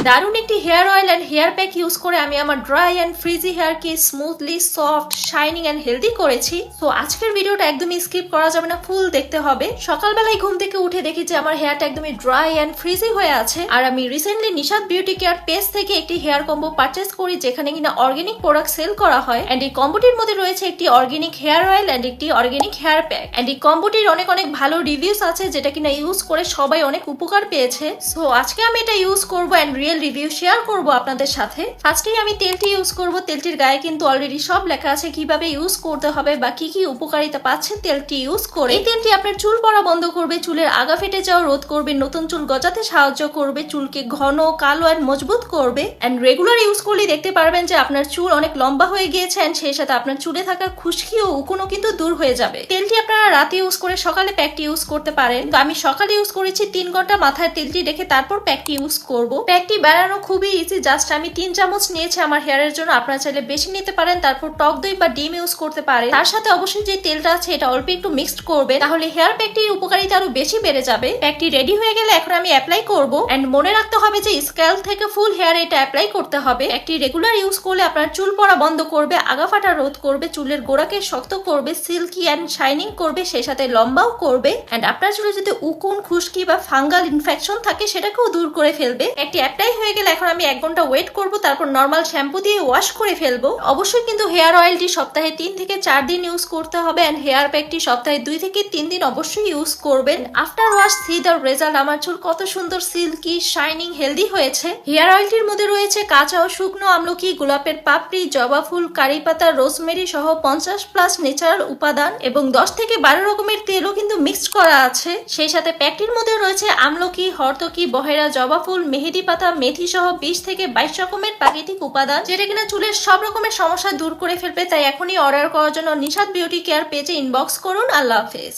দারুণ একটি hair oil and hair pack use করে আমি আমার ড্রাই এন্ড ফ্রিজি হেয়ারকে smoothly soft shining and healthy করেছি। তো আজকের ভিডিওটা একদমই স্কিপ করা যাবে না, ফুল দেখতে হবে। সকালবেলায় ঘুম থেকে উঠে দেখি যে আমার হেয়ারটা একদমই ড্রাই এন্ড ফ্রিজি হয়ে আছে। আর আমি recently Nishad beauty care page থেকে একটি হেয়ার কম্বো পারচেস করি, যেখানে কিনা অর্গানিক প্রোডাক্ট সেল করা হয়। এন্ড এই কম্বোটির মধ্যে রয়েছে একটি অর্গানিক হেয়ার অয়েল এন্ড একটি অর্গানিক হেয়ার প্যাক। এন্ড এই কম্বোটির অনেক ভালো রিভিউস আছে, যেটা কিনা ইউজ করে সবাই অনেক উপকার পেয়েছে। সো আজকে আমি এটা ইউজ করবো এন্ড রিয়েল রিভিউ শেয়ার করব আপনাদের সাথে। ফার্স্টেই আমি তেলটি ইউজ করব। তেলটির গায়ে কিন্তু অলরেডি সব লেখা আছে কিভাবে ইউজ করতে হবে বা কি কি উপকারিতা পাচ্ছেন তেলটি ইউজ করে। এই তেলটি আপনার চুল পড়া বন্ধ করবে, চুলের আগা ফেটে যাওয়া রোধ করবে, নতুন চুল গজাতে সাহায্য করবে, চুলকে ঘন কালো আর মজবুত করবে। এন্ড রেগুলার ইউজ করলে দেখতে পারবেন যে আপনার চুল অনেক লম্বা হয়ে গিয়েছে এন্ড সেই সাথে আপনার চুলে থাকা খুশকি ও উকুনও কিন্তু দূর হয়ে যাবে। তেলটি আপনারা রাতে ইউজ করে সকালে প্যাকটি ইউজ করতে পারেন। তো আমি সকালে ইউজ করেছি 3 ঘন্টা মাথায় তেলটি রেখে তারপর প্যাকটি ইউজ করব। প্যাকটি বানানো খুবই ইজি, জাস্ট আমি 3 চামচ নিয়েছি আমার হেয়ারের জন্য। আপনারা চাইলে বেশি নিতে পারেন। তারপর টক দই বা ডিম ইউজ করতে পারেন। তার সাথে অবশ্যই যে তেলটা আছে এটা অল্প একটু মিক্সড করবে, তাহলে হেয়ার প্যাকটির উপকারিতা আরো বেশি বেড়ে যাবে। প্যাকটি রেডি হয়ে গেলে এখন আমি অ্যাপ্লাই করব। এন্ড মনে রাখতে হবে যে স্ক্যাল্প থেকে ফুল হেয়ারে এটা অ্যাপ্লাই করতে হবে। একটি রেগুলার ইউজ করলে আপনার চুল পড়া বন্ধ করবে, আগা ফাটা রোধ করবে, চুলের গোড়াকে শক্ত করবে, সিল্কি এন্ড শাইনিং করবে, সেই সাথে লম্বাও করবে। এন্ড আপনার চুলে যদি উকুন খুশকি বা ফাঙ্গাল ইনফেকশন থাকে সেটাকেও দূর করে ফেলবে। একটি অ্যাপ্লাই হয়ে গেলে এখন আমি 1 ঘন্টা ওয়েট করব, তারপর নর্মাল শ্যাম্পু দিয়ে ওয়াশ করে ফেলবো। অবশ্যই কিন্তু হেয়ার অয়েলটি সপ্তাহে 3 থেকে 4 দিন ইউজ করতে হবে এন্ড হেয়ার প্যাকটি সপ্তাহে 2 থেকে 3 দিন অবশ্যই ইউজ করবেন। After wash C the result. আমার চুল কত সুন্দর সিল্কি শাইনিং হেলদি হয়েছে। হেয়ার অয়েলটির মধ্যে রয়েছে কাঁচা ও শুকনো আমলকি, গোলাপের পাপড়ি, জবা ফুল, কারি পাতা, রোজমেরি সহ 50+ ন্যাচারাল উপাদান এবং 10 থেকে 12 রকমের তেলও কিন্তু মিক্সড করা আছে। সেই সাথে প্যাকটির মধ্যে রয়েছে আমলকি, হরতকি, বহেরা, জবা ফুল, মেহেদি পাতা, মেথি সহ 20 থেকে 22 রকমের প্রাকৃতিক উপাদান, যেটা কিনা চুলের সব রকমের সমস্যা দূর করে ফেলবে। তাই এখনই অর্ডার করার জন্য নিশাদ বিউটি কেয়ার পেজে ইনবক্স করুন। আল্লাহ হাফেজ।